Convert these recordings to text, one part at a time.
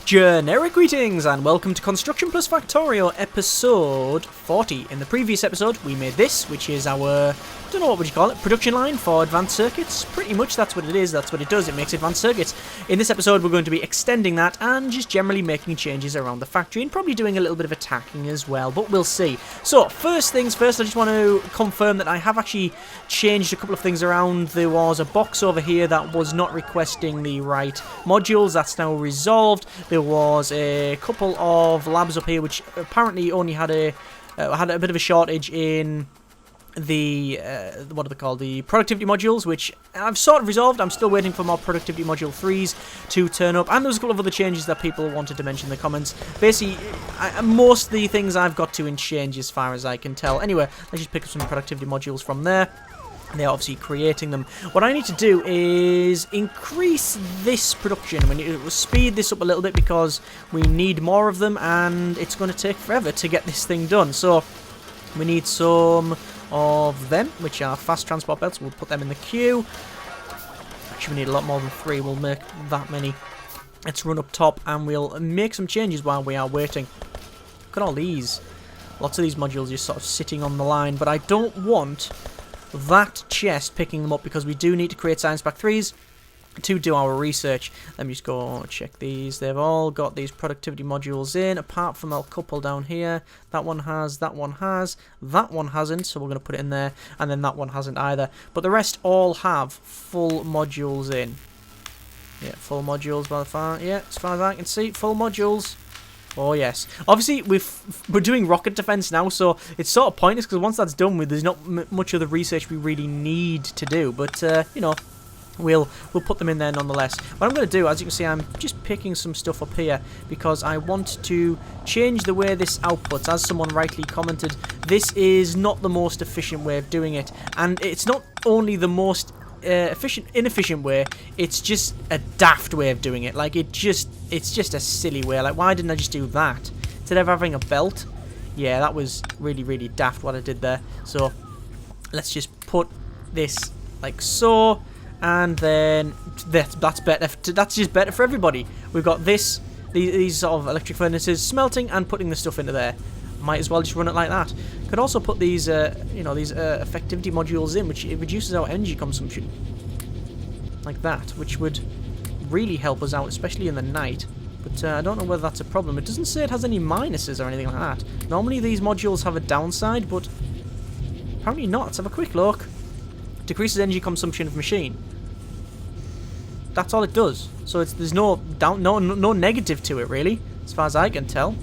Generic greetings and welcome to Construction Plus Factorio episode 40. In the previous episode we made this, which is our, I don't know what would you call it, production line for advanced circuits. Pretty much that's what it is, that's what it does, it makes advanced circuits. In this episode we're going to be extending that and just generally making changes around the factory and probably doing a little bit of attacking as well, but we'll see. So first things first, I just want to confirm that I have actually changed a couple of things around. There was a box over here that was not requesting the right modules, that's now resolved. There was a couple of labs up here which apparently only had a bit of a shortage in the what are they called, the productivity modules, which I've sort of resolved. I'm still waiting for more productivity module 3s to turn up, and there was a couple of other changes that people wanted to mention in the comments. Basically, most of the things I've got to change as far as I can tell. Anyway, let's just pick up some productivity modules from there. They're obviously creating them. What I need to do is increase this production. We need to speed this up a little bit because we need more of them and it's going to take forever to get this thing done. So we need some of them, which are fast transport belts. We'll put them in the queue. Actually, we need a lot more than 3. We'll make that many. Let's run up top and we'll make some changes while we are waiting. Look at all these. Lots of these modules just sort of sitting on the line, but I don't want that chest picking them up because we do need to create science pack 3s to do our research. Let me just go check these. They've all got these productivity modules in, apart from a couple down here. That one has, that one has, that one hasn't, so we're going to put it in there, and then that one hasn't either. But the rest all have full modules in. Yeah, full modules by the far. Yeah, as far as I can see, full modules. Oh yes. Obviously, we're doing rocket defense now, so it's sort of pointless because once that's done with, there's not much of the research we really need to do. But you know, we'll put them in there nonetheless. What I'm going to do, as you can see, I'm just picking some stuff up here because I want to change the way this outputs. As someone rightly commented, this is not the most efficient way of doing it, and it's not only the most inefficient way, it's just a daft way of doing it. Like it's just a silly way. Like, why didn't I just do that instead of having a belt? Yeah, that was really daft what I did there. So let's just put this like so, and then that's better. That's just better for everybody. We've got these sort of electric furnaces smelting and putting the stuff into there. Might as well just run it like that. Could also put these, these effectivity modules in, which it reduces our energy consumption, like that, which would really help us out, especially in the night. But I don't know whether that's a problem. It doesn't say it has any minuses or anything like that. Normally these modules have a downside, but apparently not. Let's have a quick look. Decreases energy consumption of machine. That's all it does. So there's no negative to it really, as far as I can tell.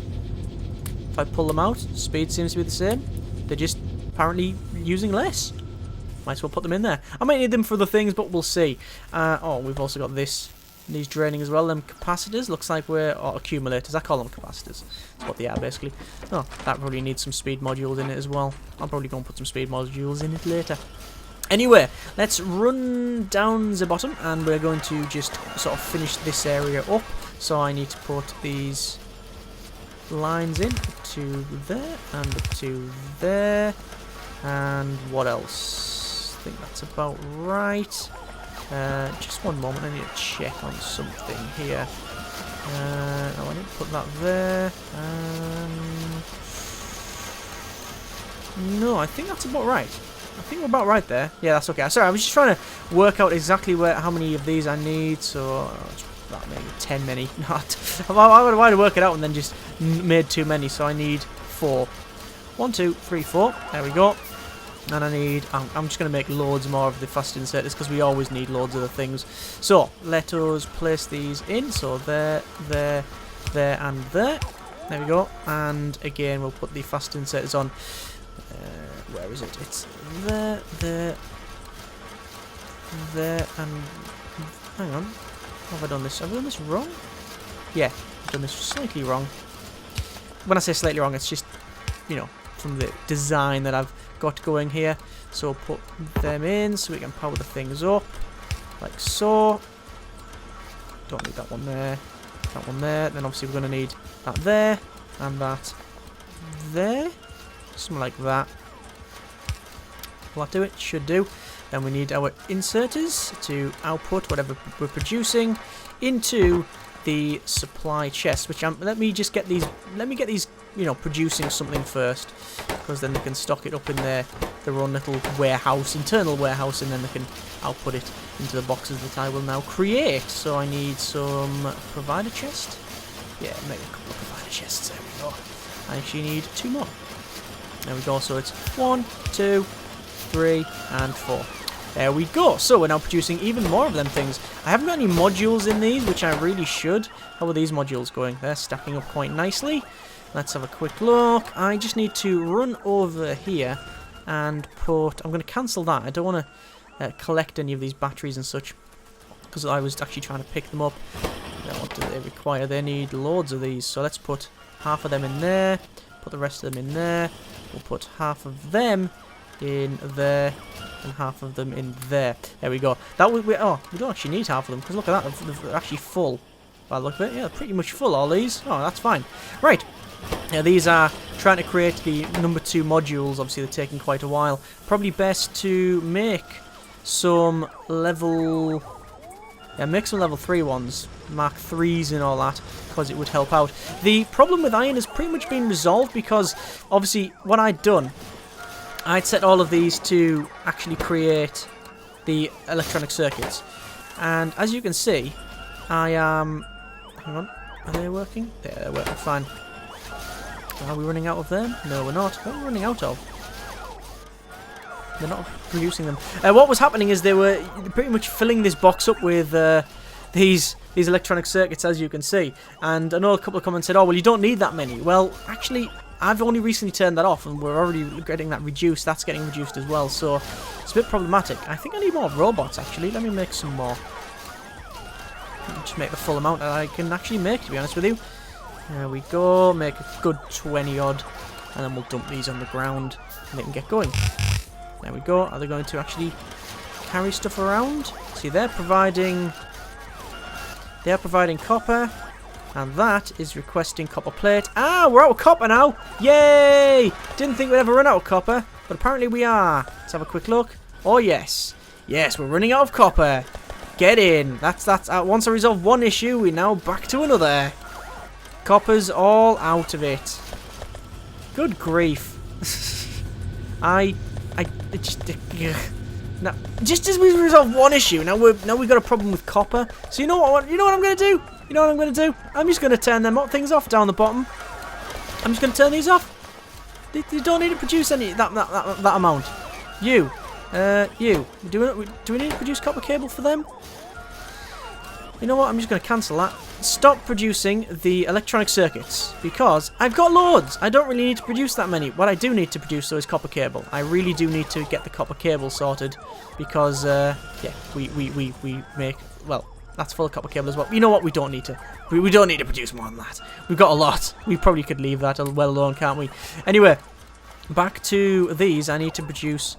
If I pull them out, speed seems to be the same. They're just apparently using less. Might as well put them in there. I might need them for other things, but we'll see. Oh, we've also got these draining as well. Them capacitors, looks like accumulators. I call them capacitors. That's what they are, basically. Oh, that probably needs some speed modules in it as well. I'll probably go and put some speed modules in it later. Anyway, let's run down the bottom, and we're going to just sort of finish this area up. So I need to put these lines in to there and to there, and what else? I think that's about right. Just one moment, I need to check on something here. Oh, I need to put that there. No, I think that's about right. I think we're about right there. Yeah, that's okay. Sorry, I was just trying to work out exactly how many of these I need, so that maybe 10 many. Not. Why to work it out and then just made too many? So I need 4. 1, 2, 3, 4. There we go. And I need. I'm just going to make loads more of the fast inserters because we always need loads of the things. So let us place these in. So there, there, there, and there. There we go. And again, we'll put the fast inserters on. Where is it? It's there, there, there, and hang on. Have I done this? Have I done this wrong? Yeah, I've done this slightly wrong. When I say slightly wrong, it's just, you know, from the design that I've got going here. So put them in so we can power the things up, like so. Don't need that one there, that one there. Then obviously we're going to need that there, and that there. Something like that. Will that do it? Should do. Then we need our inserters to output whatever we're producing into the supply chest, which let me just get these. Let me get these, you know, producing something first, because then they can stock it up in their own little warehouse, internal warehouse, and then they can output it into the boxes that I will now create. So I need some provider chest. Yeah, make a couple of provider chests. There we go. I actually need 2 more. There we go. So it's 1, 2, 3, and 4. There we go. So we're now producing even more of them things. I haven't got any modules in these, which I really should. How are these modules going? They're stacking up quite nicely. Let's have a quick look. I just need to run over here and put... I'm going to cancel that. I don't want to collect any of these batteries and such, because I was actually trying to pick them up. Now, what do they require? They need loads of these. So let's put half of them in there. Put the rest of them in there. We'll put half of them in there. And half of them in there. There we go. That would oh, we don't actually need half of them, because look at that, they're actually full. By the look of it, yeah, pretty much full, all these. Oh, that's fine. Right. Yeah, these are trying to create the number 2 modules. Obviously, they're taking quite a while. Probably best to make some level... Yeah, make some level 3 ones. Mark 3s and all that, because it would help out. The problem with iron has pretty much been resolved, because obviously what I'd done, I'd set all of these to actually create the electronic circuits. And as you can see, I am... hang on, are they working? Yeah, they're working fine. Are we running out of them? No, we're not. What are we running out of? They're not producing them. What was happening is they were pretty much filling this box up with these electronic circuits, as you can see. And I know a couple of comments said, oh, well, you don't need that many. Well, actually, I've only recently turned that off, and we're already getting that reduced. That's getting reduced as well, so it's a bit problematic. I think I need more robots, actually. Let me make some more. Just make the full amount that I can actually make, to be honest with you. There we go. Make a good 20 odd, and then we'll dump these on the ground, and they can get going. There we go. Are they going to actually carry stuff around? See, they're providing copper. And that is requesting copper plate. Ah, we're out of copper now. Yay! Didn't think we'd ever run out of copper, but apparently we are. Let's have a quick look. Oh, yes. Yes, we're running out of copper. Get in. That's once I resolve one issue, we're now back to another. Copper's all out of it. Good grief. Now, just as we resolve one issue, now we've got a problem with copper. So you know what I'm going to do? You know what I'm going to do? I'm just going to turn them things off down the bottom. I'm just going to turn these off. They don't need to produce any that amount. You. Do we need to produce copper cable for them? You know what? I'm just going to cancel that. Stop producing the electronic circuits, because I've got loads. I don't really need to produce that many. What I do need to produce, though, is copper cable. I really do need to get the copper cable sorted, because, yeah, we make, well, that's full of copper cable as well. You know what? We don't need to. We don't need to produce more than that. We've got a lot. We probably could leave that well alone, can't we? Anyway, back to these. I need to produce...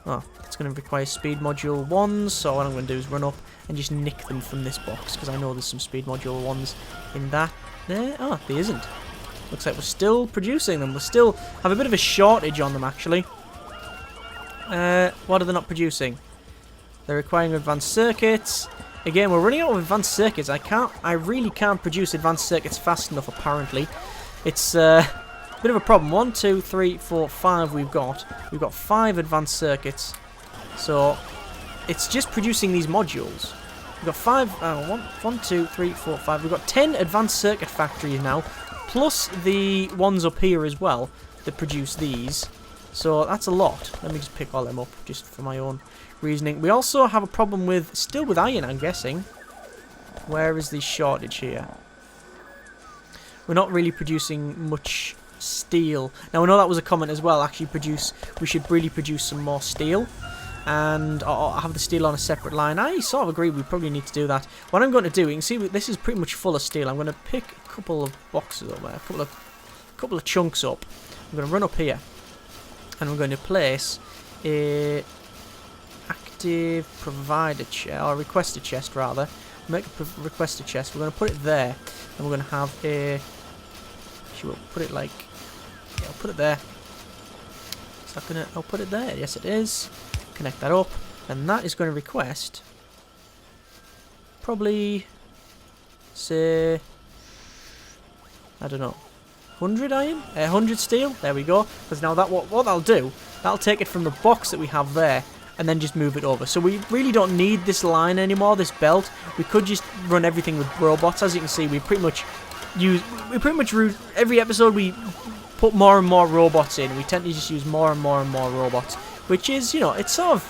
Oh, it's going to require speed module 1s, so what I'm going to do is run up and just nick them from this box, because I know there's some speed module 1s in that there. Oh, there isn't. Looks like we're still producing them. We still have a bit of a shortage on them, actually. What are they not producing? They're requiring advanced circuits. Again, we're running out of advanced circuits. I really can't produce advanced circuits fast enough, apparently. It's a bit of a problem. 1, 2, 3, 4, 5 we've got. We've got 5 advanced circuits. So it's just producing these modules. We've got 5, 1, 2, 3, 4, 5. We've got 10 advanced circuit factories now, plus the ones up here as well that produce these. So that's a lot. Let me just pick all them up just for my own reasoning. We also have a problem with, still with iron, I'm guessing. Where is the shortage here? We're not really producing much steel. Now, I know that was a comment as well. Actually, we should really produce some more steel. And I'll have the steel on a separate line. I sort of agree we probably need to do that. What I'm going to do, you can see this is pretty much full of steel. I'm going to pick a couple of boxes up there, a couple of chunks up. I'm going to run up here, and we're going to place a active provider chest, or requested chest rather. Make a requested chest. We're going to put it there, and we're going to have a... Actually, we'll put it like... Yeah, I'll put it there. Is that going to... I'll put it there. Yes, it is. Connect that up, and that is going to request probably Say, I don't know, 100 iron? 100 steel? There we go. Because now that what that'll do, that'll take it from the box that we have there and then just move it over. So we really don't need this line anymore, this belt. We could just run everything with robots. As you can see, we pretty much every episode we put more and more robots in. We tend to just use more and more and more robots, which is, you know, it's sort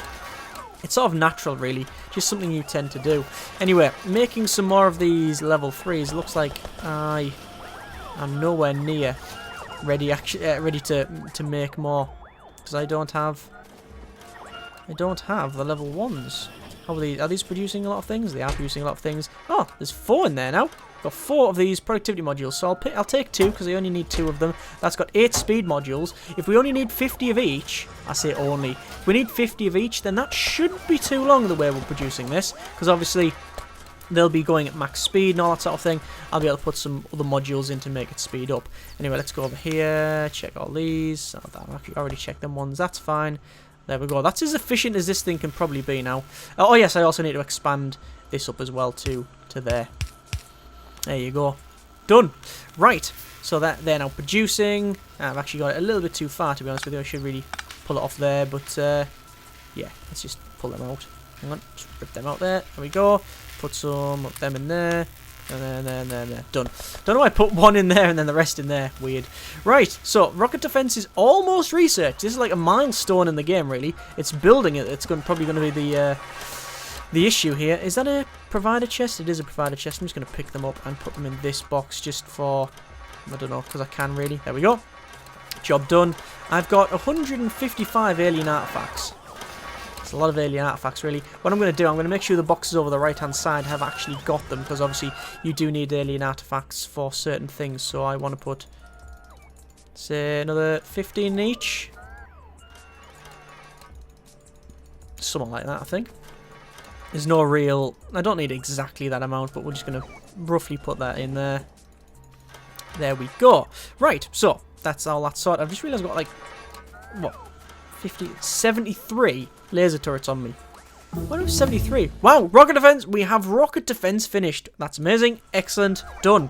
of natural, really. Just something you tend to do. Anyway, making some more of these level 3s. Looks like I am nowhere near ready to make more, because I don't have the level 1s. How are these? Are these producing a lot of things? They are producing a lot of things. Oh, there's 4 in there now. Got 4 of these productivity modules, so I'll take 2 because I only need 2 of them. That's got 8 speed modules. If we only need 50 of each, I say only. If we need 50 of each, then that shouldn't be too long the way we're producing this, because obviously they'll be going at max speed and all that sort of thing. I'll be able to put some other modules in to make it speed up. Anyway, let's go over here, check all these. Oh, I've actually already checked them ones. That's fine. There we go. That's as efficient as this thing can probably be now. Oh yes, I also need to expand this up as well to there. There you go. Done. Right. So that they're now producing. I've actually got it a little bit too far, to be honest with you. I should really pull it off there, but yeah, let's just pull them out. Hang on, just rip them out there. There we go. Put some of them in there. And then. Done. Don't know why I put one in there and then the rest in there. Weird. Right, so rocket defense is almost researched. This is like a milestone in the game, really. It's building it. It's probably going to be the issue here. Is that a provider chest? It is a provider chest. I'm just going to pick them up and put them in this box just for, I don't know, because I can really. There we go. Job done. I've got 155 alien artifacts. It's a lot of alien artifacts, really. What I'm going to do, I'm going to make sure the boxes over the right-hand side have actually got them, because obviously you do need alien artifacts for certain things. So I want to put, say, another 15 each. Something like that, I think. There's no real... I don't need exactly that amount, but we're just going to roughly put that in there. There we go. Right, so that's all that sort. I've just realised I've got, like, what? 73 laser turrets on me. What was 73? Wow, rocket defense. We have rocket defense finished. That's amazing. Excellent. Done.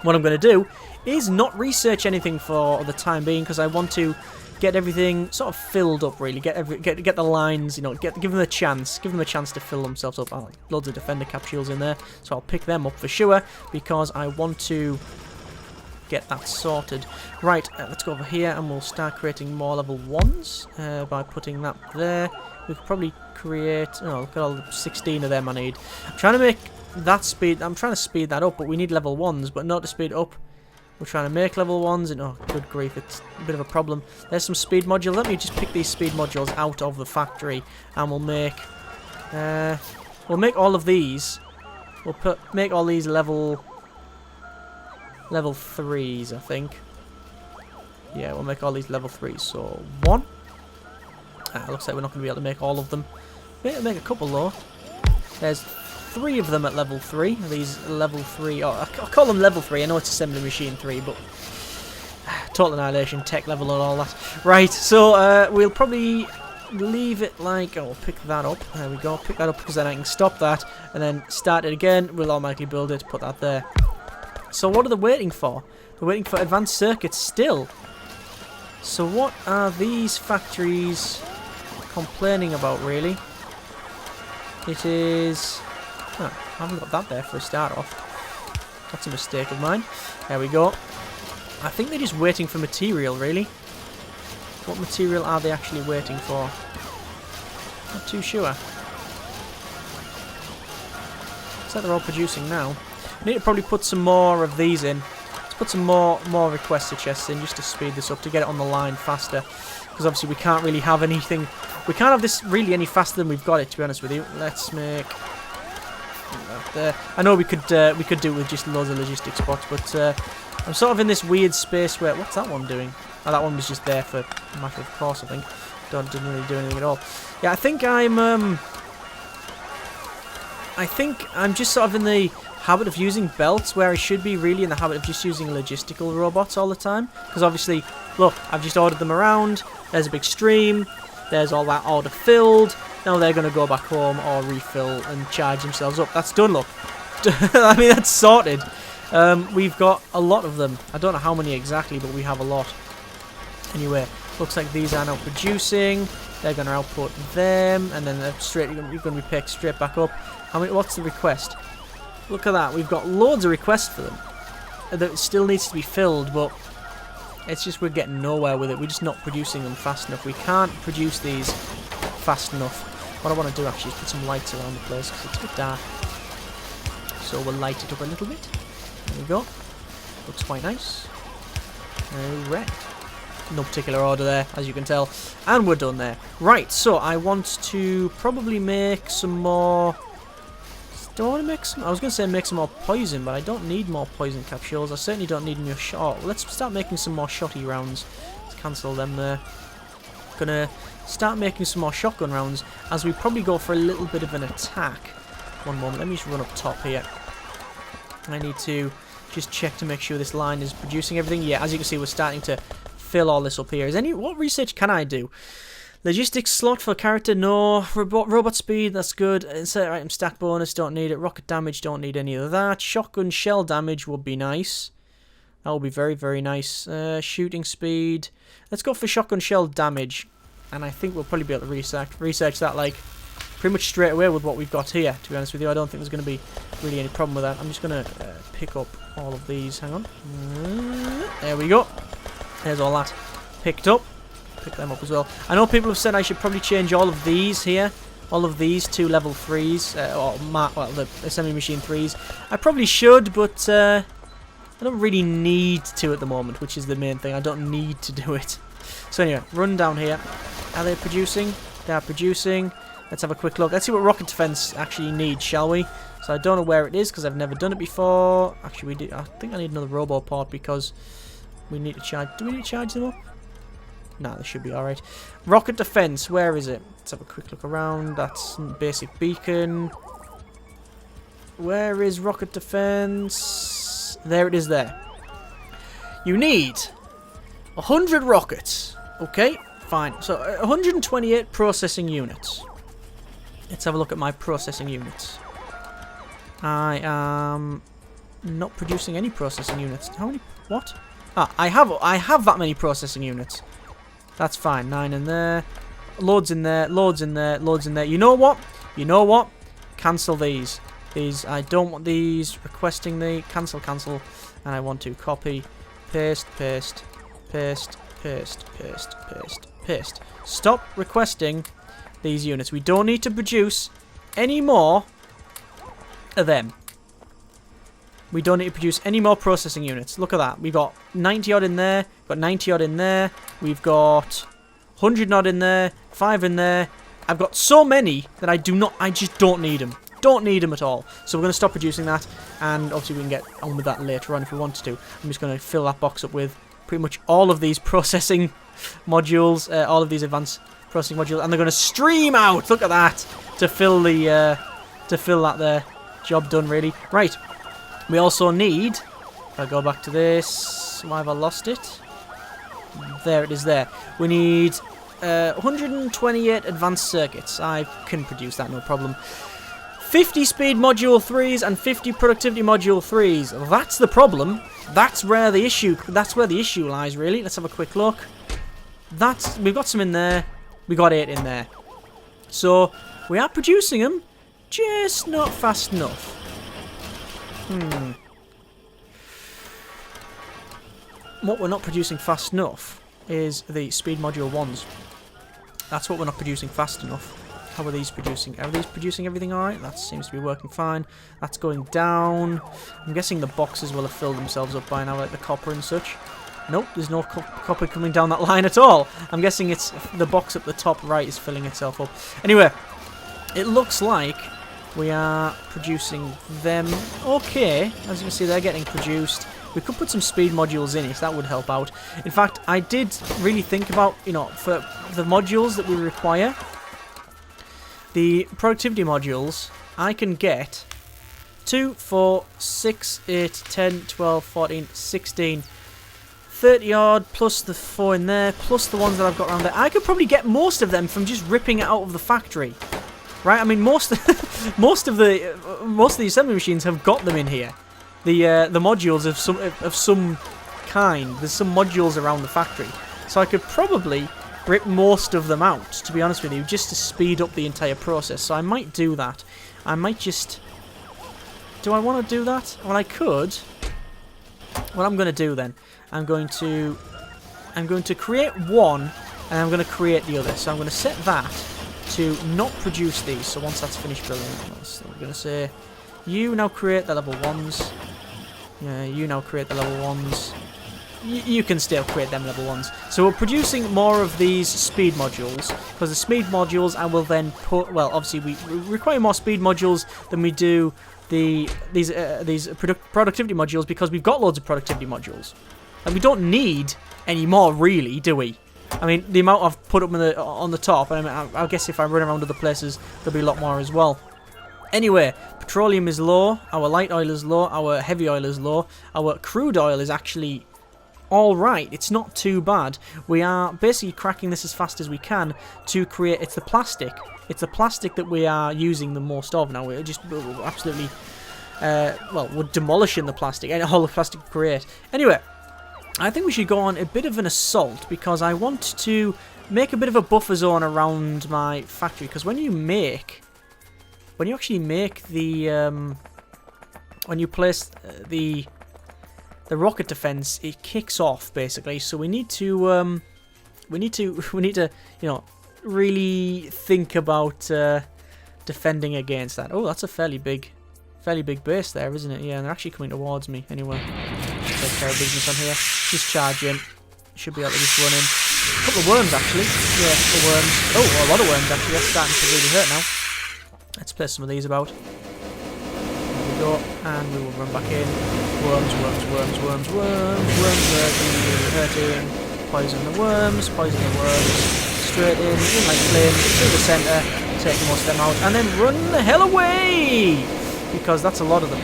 What I'm going to do is not research anything for the time being, because I want to get everything sort of filled up, really. Get the lines, you know, give them a chance. Give them a chance to fill themselves up. Oh, loads of defender capsules in there, so I'll pick them up for sure, because I want to get that sorted. Right, let's go over here and we'll start creating more level 1s by putting that there. We could probably create, oh, look at all the 16 of them I need. I'm trying to make that speed, I'm trying to speed that up, but we need level 1s, but not to speed up. We're trying to make level 1s, and oh, good grief, it's a bit of a problem. There's some speed modules. Let me just pick these speed modules out of the factory, and we'll make all of these. We'll make all these level 3s, I think. Yeah, we'll make all these level 3s. So 1. Looks like we're not going to be able to make all of them. Maybe make a couple though. There's 3 of them at level 3. These level 3. Oh, I'll call them level 3. I know it's assembly machine 3, but Total Annihilation, tech level and all that. Right, so we'll probably leave it like, oh, we'll pick that up. There we go. Pick that up, because then I can stop that and then start it again. We'll automatically build it, put that there. So what are they waiting for? They're waiting for advanced circuits still. So what are these factories complaining about, really? It is... Oh, I haven't got that there for a start off. That's a mistake of mine. There we go. I think they're just waiting for material, really. What material are they actually waiting for? Not too sure. Looks like they're all producing now. I need to probably put some more of these in. Let's put some more requester chests in just to speed this up, to get it on the line faster. Because obviously we can't really have anything... We can't have this really any faster than we've got it, to be honest with you. Let's make... There. I know we could do it with just loads of logistics spots, but I'm sort of in this weird space where... What's that one doing? Oh, that one was just there for a matter of course, I think. Didn't really do anything at all. Yeah, I think I'm just sort of in the habit of using belts, where I should be really in the habit of just using logistical robots all the time. Because obviously, look, I've just ordered them around. There's a big stream. There's all that order filled. Now they're going to go back home or refill and charge themselves up. That's done, look. I mean, that's sorted. We've got a lot of them. I don't know how many exactly, but we have a lot. Anyway, looks like these are now producing. They're going to output them, and then you're going to be picked straight back up. How many? What's the request? Look at that. We've got loads of requests for them. That still needs to be filled, but it's just we're getting nowhere with it. We're just not producing them fast enough. We can't produce these fast enough. What I want to do actually is put some lights around the place because it's a bit dark. So we'll light it up a little bit. There we go. Looks quite nice. Alright. No particular order there, as you can tell. And we're done there. Right, so I want to probably make some more... Do I want to make some... I was going to say make some more poison, but I don't need more poison capsules. I certainly don't need more shot. Let's start making some more shotty rounds. Let's cancel them there. Gonna start making some more shotgun rounds as we probably go for a little bit of an attack. One moment, let me just run up top here. I need to just check to make sure this line is producing everything. Yeah, as you can see, we're starting to fill all this up here. What research can I do? Logistics slot for character, no. Robot speed, that's good. Insert item stack bonus, don't need it. Rocket damage, don't need any of that. Shotgun shell damage would be nice. That would be very, very nice. Shooting speed. Let's go for shotgun shell damage. And I think we'll probably be able to research that like pretty much straight away with what we've got here. To be honest with you, I don't think there's going to be really any problem with that. I'm just going to pick up all of these. Hang on. There we go. There's all that picked up. Pick them up as well. I know people have said I should probably change all of these here. All of these to level 3s. Well, the assembly machine 3s. I probably should, but I don't really need to at the moment, which is the main thing. I don't need to do it. So anyway, run down here. Are they producing? They are producing. Let's have a quick look. Let's see what rocket defense actually needs, shall we? So I don't know where it is because I've never done it before. Actually, we do. I think I need another robo part because we need to charge. Do we need to charge them up? Nah, they should be alright. Rocket defense, where is it? Let's have a quick look around. That's basic beacon. Where is rocket defense? There it is there. You need 100 rockets. Okay, fine. So 128 processing units. Let's have a look at my processing units. I am not producing any processing units. How many? What? Ah, I have that many processing units. That's fine. 9 in there. Loads in there. Loads in there. Loads in there. You know what? You know what? Cancel these. These. I don't want these. Requesting the cancel. Cancel. And I want to copy. Paste. Paste. Paste. Paste. Paste. Paste. Paste. Stop requesting these units. We don't need to produce any more of them. We don't need to produce any more processing units. Look at that. We've got 90 odd in there. We've got 90 odd in there. We've got 100 odd in there. 5 in there. I've got so many that I just don't need them. Don't need them at all. So we're going to stop producing that. And obviously we can get on with that later on if we wanted to. I'm just going to fill that box up with pretty much all of these processing modules. All of these advanced processing modules. And they're going to stream out. Look at that. To fill that there. Job done really. Right. We also need, if I go back to this, why have I lost it? There it is there. We need 128 advanced circuits. I can produce that, no problem. 50 speed module 3s and 50 productivity module 3s. That's the problem. That's where the issue lies, really. Let's have a quick look. We've got some in there. We got 8 in there. So, we are producing them, just not fast enough. What we're not producing fast enough is the speed module 1s. That's what we're not producing fast enough. How are these producing? Are these producing everything alright? That seems to be working fine. That's going down. I'm guessing the boxes will have filled themselves up by now, like the copper and such. Nope, there's no copper coming down that line at all. I'm guessing it's the box up the top right is filling itself up. Anyway, it looks like we are producing them okay. As you can see, they're getting produced. We could put some speed modules in it. That would help out. In fact, I did really think about, for the modules that we require, the productivity modules, I can get 2, 4, 6, 8, 10, 12, 14, 16, 30 odd, plus the 4 in there, plus the ones that I've got around there. I could probably get most of them from just ripping it out of the factory. Right? I mean, most most of the assembly machines have got them in here. The modules of some kind. There's some modules around the factory, so I could probably rip most of them out, to be honest with you, just to speed up the entire process. So I might do that. I might just... Do I want to do that? Well, I could. What I'm going to do then, I'm going to create one, and I'm going to create the other. So I'm going to set that to not produce these. So once that's finished, brilliant. So we're going to say, you now create the level 1s. Yeah, you now create the level 1s. You can still create them level 1s. So we're producing more of these speed modules, because the speed modules I will then put... Well, obviously we require more speed modules than we do these productivity modules, because we've got loads of productivity modules. And we don't need any more, really, do we? I mean, the amount I've put up on the top, and I guess if I run around other places, there'll be a lot more as well. Anyway, petroleum is low, our light oil is low, our heavy oil is low, our crude oil is actually alright, it's not too bad. We are basically cracking this as fast as we can to create... It's the plastic. It's the plastic that we are using the most of now. We're absolutely... well, we're demolishing the plastic, and all the plastic we create. Anyway, I think we should go on a bit of an assault, because I want to make a bit of a buffer zone around my factory, because when you actually make the... when you place the rocket defense, it kicks off basically. So we need to you know, really think about defending against that. Oh, that's a fairly big base there, isn't it? Yeah, and they're actually coming towards me. Anyway, take care of business on here. Just charge in. Should be able to just run in. A couple of worms actually. Yeah, a couple of worms. Oh, well, a lot of worms actually. That's starting to really hurt now. Let's place some of these about. There we go, and we will run back in. Worms, hurting. Poison the worms, straight in like flames, through the centre, take most of them out, and then run the hell away! Because that's a lot of them.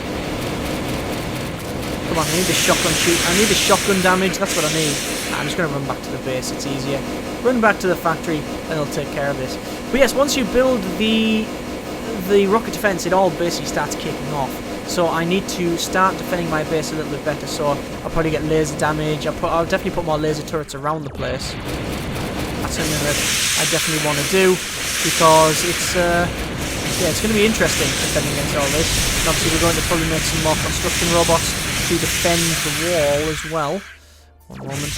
Come on, I need the shotgun shoot, I need the shotgun damage, that's what I need. I'm just going to run back to the base, it's easier. Run back to the factory, and it'll take care of this. But yes, once you build the rocket defense, it all basically starts kicking off. So I need to start defending my base a little bit better. So I'll probably get laser damage. I'll definitely put more laser turrets around the place. That's something that I definitely want to do, because it's yeah, it's going to be interesting defending against all this. And obviously we're going to probably make some more construction robots to defend the wall as well. One moment.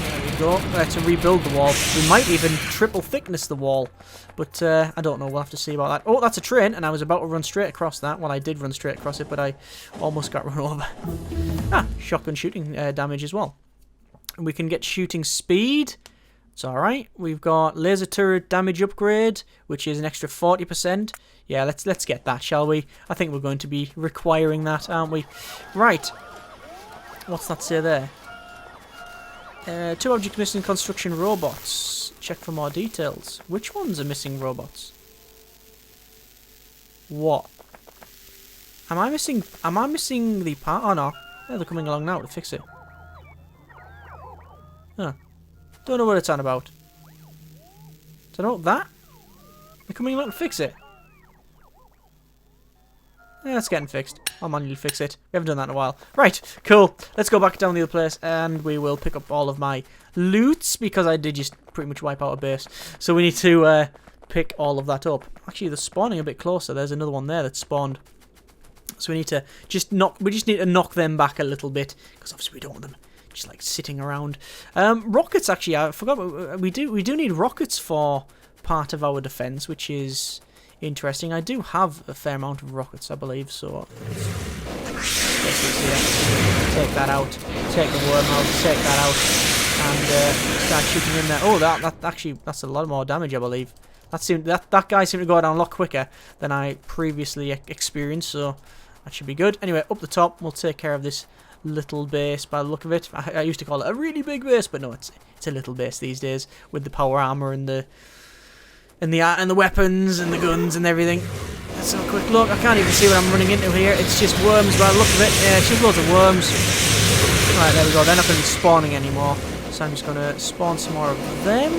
There we go. To rebuild the wall. We might even triple thickness the wall. But I don't know. We'll have to see about that. Oh, that's a train, and I was about to run straight across that. Well, I did run straight across it, but I almost got run over. Shotgun shooting damage as well. And we can get shooting speed. It's alright. We've got laser turret damage upgrade, which is an extra 40%. Yeah, let's get that, shall we? I think we're going to be requiring that, aren't we? Right. What's that say there? 2 objects missing construction robots. Check for more details. Which ones are missing robots? What? Am I missing the part? Oh no. Yeah, they're coming along now to fix it. Huh. Don't know what it's on about. Don't know that? They're coming along to fix it. Yeah, it's getting fixed. I'll manually fix it. We haven't done that in a while. Right, cool. Let's go back down the other place, and we will pick up all of my loots, because I did just pretty much wipe out a base. So we need to pick all of that up. Actually, they're spawning a bit closer. There's another one there that spawned. So we need to just knock them back a little bit, because obviously we don't want them just like sitting around. Rockets, actually, I forgot. We do need rockets for part of our defense, which is interesting. I do have a fair amount of rockets, I believe, so take that out, take the worm out, take that out, and start shooting in there. Oh, that's a lot more damage, I believe. That guy seemed to go down a lot quicker than I previously experienced, so that should be good. Anyway, up the top, we'll take care of this little base by the look of it. I used to call it a really big base, but no, it's a little base these days, with the power armor and the weapons and the guns and everything. Let's have a quick look. I can't even see what I'm running into here. It's just worms by the look of it. Yeah, it's just loads of worms. Right, there we go. They're not going to be spawning anymore. So I'm just going to spawn some more of them.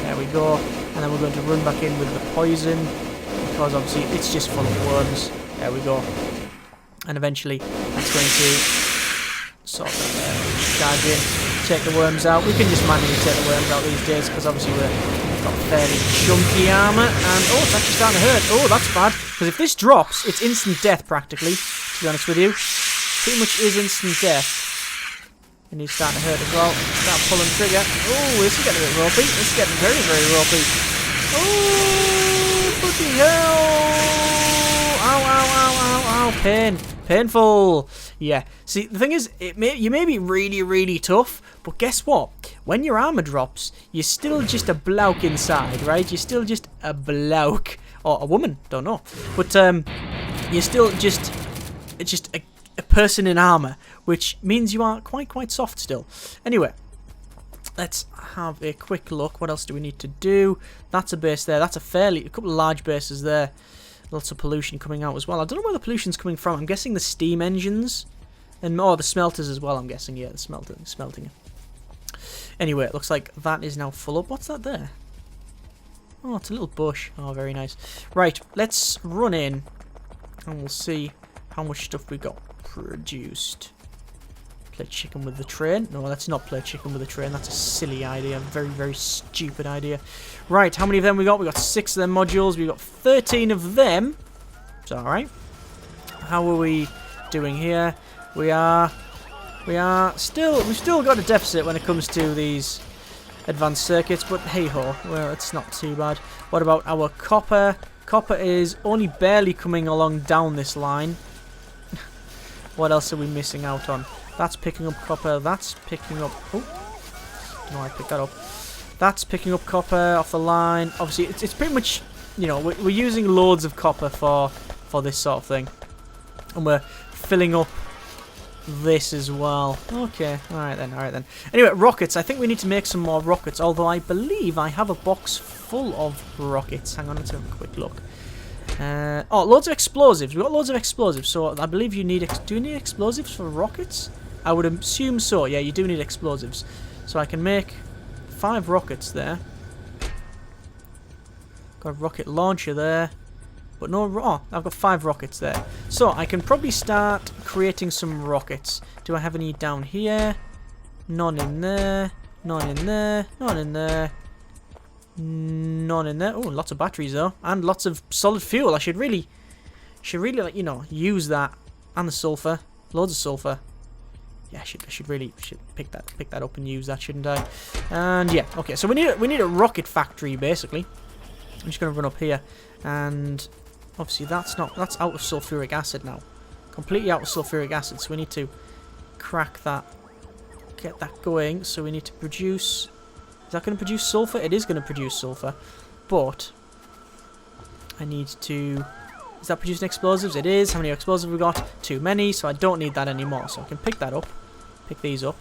There we go. And then we're going to run back in with the poison. because obviously it's just full of worms. There we go. And eventually that's going to sort of charge in, take the worms out. We can just manually take the worms out these days because obviously we've got fairly chunky armour. And oh, it's actually starting to hurt. Oh, that's bad. Because if this drops, it's instant death practically, to be honest with you. Pretty much is instant death. And he's starting to hurt as well. Start pulling trigger. Oh, this is getting a bit ropey. This is getting very, very ropey. Oh, bloody hell. Ow, ow, ow, ow, ow. Pain. Painful. Yeah. See, the thing is, you may be really, really tough, but guess what? When your armor drops, you're still just a bloke inside, right? You're still just a bloke. Or a woman, don't know. But you're still just a person in armor, which means you are quite soft still. Anyway, let's have a quick look. What else do we need to do? That's a base there. That's a couple of large bases there. Lots of pollution coming out as well. I don't know where the pollution's coming from. I'm guessing the steam engines and the smelters as well. I'm guessing, yeah, the smelting. Anyway, it looks like that is now full up. What's that there? Oh, it's a little bush. Oh, very nice. Right, let's run in and we'll see how much stuff we got produced. Play chicken with the train. No, let's not play chicken with the train. That's a silly idea. Very, very stupid idea. Right, how many of them we got? We got 6 of them modules. We got 13 of them. It's alright. How are we doing here? We've still got a deficit when it comes to these advanced circuits, but hey ho, well, it's not too bad. What about our copper? Copper is only barely coming along down this line. What else are we missing out on? That's picking up copper. That's picking up... Oh, no, I picked that up. That's picking up copper off the line. Obviously, it's pretty much, you know, we're using loads of copper for this sort of thing, and we're filling up this as well. Okay, alright then. Anyway, rockets. I think we need to make some more rockets, although I believe I have a box full of rockets. Hang on, let's have a quick look. Oh, loads of explosives. We've got loads of explosives, so I believe you need... Do you need explosives for rockets? I would assume so. Yeah, you do need explosives. So I can make 5 rockets there. Got a rocket launcher there. But no... Oh, I've got 5 rockets there. So I can probably start creating some rockets. Do I have any down here? None in there. None in there. None in there. None in there. Oh, lots of batteries though, and lots of solid fuel. I should really, like, you know, use that, and the sulfur, loads of sulfur. Yeah, I should pick that up and use that, shouldn't I? And yeah, okay. So we need a rocket factory basically. I'm just gonna run up here, and obviously that's out of sulfuric acid now, completely out of sulfuric acid. So we need to crack that, get that going. So we need to produce. Is that going to produce sulfur? It is going to produce sulfur, but I need to... Is that producing explosives? It is. How many explosives have we got? Too many, so I don't need that anymore. So I can pick that up, pick these up.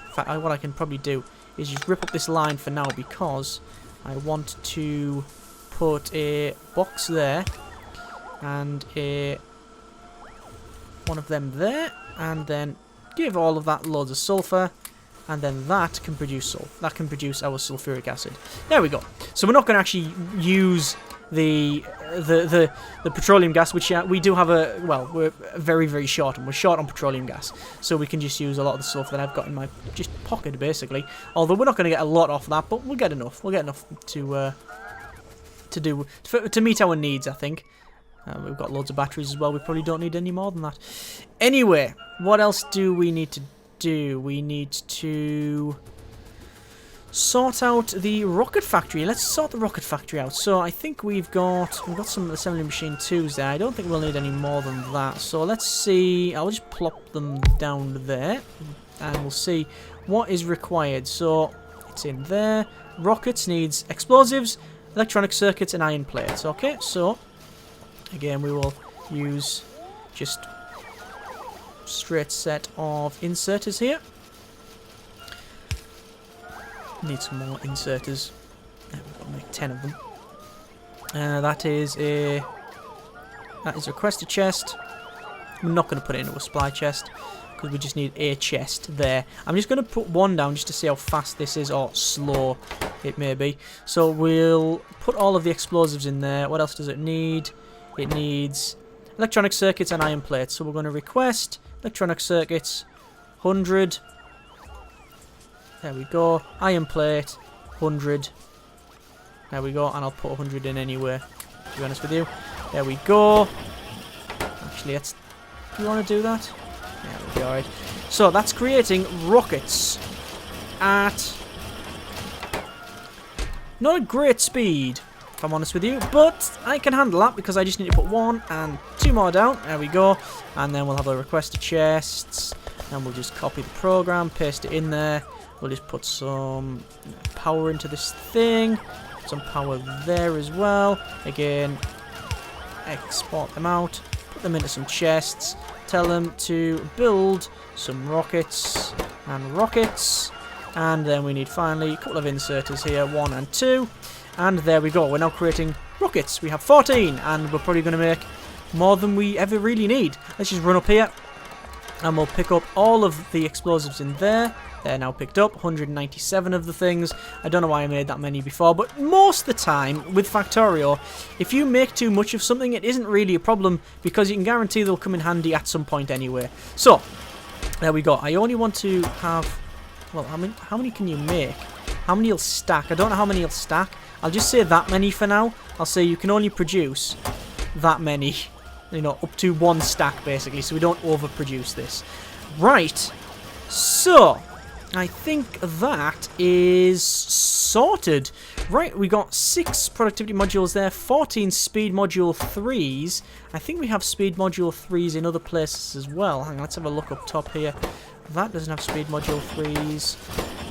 In fact, what I can probably do is just rip up this line for now, because I want to put a box there and one of them there, and then give all of that loads of sulfur. And then that can produce our sulfuric acid. There we go. So we're not going to actually use the petroleum gas, which we do have we're very, very short, and we're short on petroleum gas. So we can just use a lot of the sulfur that I've got in my pocket, basically. Although we're not going to get a lot off that, but we'll get enough. We'll get enough to meet our needs, I think. We've got loads of batteries as well. We probably don't need any more than that. Anyway, what else do we need to do? We need to sort out the rocket factory. Let's sort the rocket factory out. So I think we've got some assembly machine 2s there. I don't think we'll need any more than that. So let's see. I'll just plop them down there, and we'll see what is required. So it's in there. Rockets needs explosives, electronic circuits, and iron plates. Okay, so again we will use just straight set of inserters here. Need some more inserters. We've got to make 10 of them. That is a requested chest. I'm not going to put it into a supply chest because we just need a chest there. I'm just going to put one down just to see how fast this is, or slow it may be. So we'll put all of the explosives in there. What else does it need? It needs electronic circuits and iron plates. So we're going to request electronic circuits, 100. There we go. Iron plate, 100. There we go. And I'll put 100 in anyway, to be honest with you. There we go. Actually, do you want to do that? Yeah, we'll be alright. So that's creating rockets at not a great speed, if I'm honest with you, but I can handle that because I just need to put 1 and 2 more down. There we go. And then we'll have a request to chests, and we'll just copy the program, paste it in there. We'll just put some power into this thing, put some power there as well. Again, export them out, put them into some chests, tell them to build some rockets and rockets. And then we need finally a couple of inserters here, 1 and 2. And there we go. We're now creating rockets. We have 14, and we're probably going to make more than we ever really need. Let's just run up here, and we'll pick up all of the explosives in there. They're now picked up, 197 of the things. I don't know why I made that many before, but most of the time with Factorio, if you make too much of something, it isn't really a problem because you can guarantee they'll come in handy at some point anyway. So, there we go. I only want to have... Well, how many can you make? How many will stack? I don't know how many will stack. I'll just say that many for now. I'll say you can only produce that many. You know, up to 1 stack, basically, so we don't overproduce this. Right. So, I think that is sorted. Right, we got 6 productivity modules there, 14 speed module 3s. I think we have speed module 3s in other places as well. Hang on, let's have a look up top here. That doesn't have speed module 3s.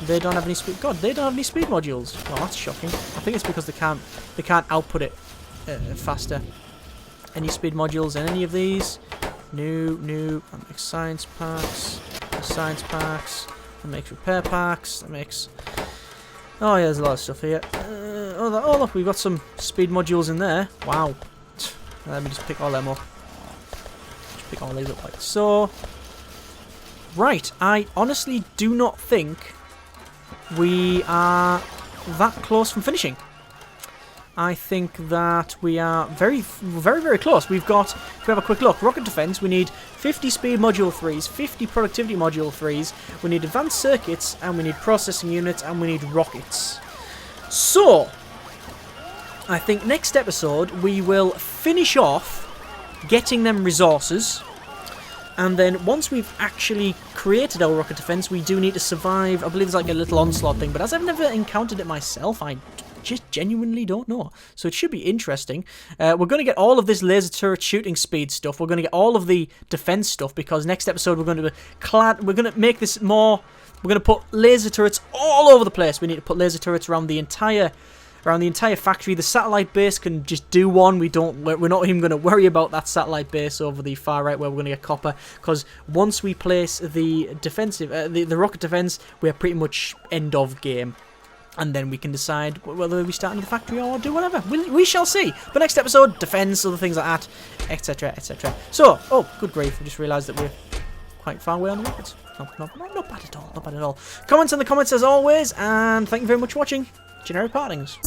They don't have any speed... God, they don't have any speed modules. Well, that's shocking. I think it's because they can't output it faster. Any speed modules in any of these? No. That makes science packs. Science packs. That makes repair packs. That makes... Oh, yeah, there's a lot of stuff here. Oh, look, we've got some speed modules in there. Wow. Let me just pick all them up. Just pick all these up like so. Right, I honestly do not think we are that close from finishing. I think that we are very, very close. If we have a quick look, rocket defense, we need 50 speed module 3s, 50 productivity module 3s, we need advanced circuits, and we need processing units, and we need rockets. So, I think next episode we will finish off getting them resources. And then once we've actually created our rocket defense, we do need to survive. I believe there's like a little onslaught thing, but as I've never encountered it myself, I just genuinely don't know. So it should be interesting. We're going to get all of this laser turret shooting speed stuff. We're going to get all of the defense stuff because next episode we're going to make this more. We're going to put laser turrets all over the place. We need to put laser turrets around the entire factory. The satellite base can just do one. We're not even going to worry about that satellite base over the far right where we're going to get copper, because once we place the defensive, the rocket defense, we're pretty much end of game. And then we can decide whether we start in the factory or do whatever. We shall see. But next episode, defense, other things like that, etc, etc. So, oh, good grief, I just realised that we're quite far away on the rockets. Not bad at all, not bad at all. Comments in the comments as always, and thank you very much for watching. Generic Partings.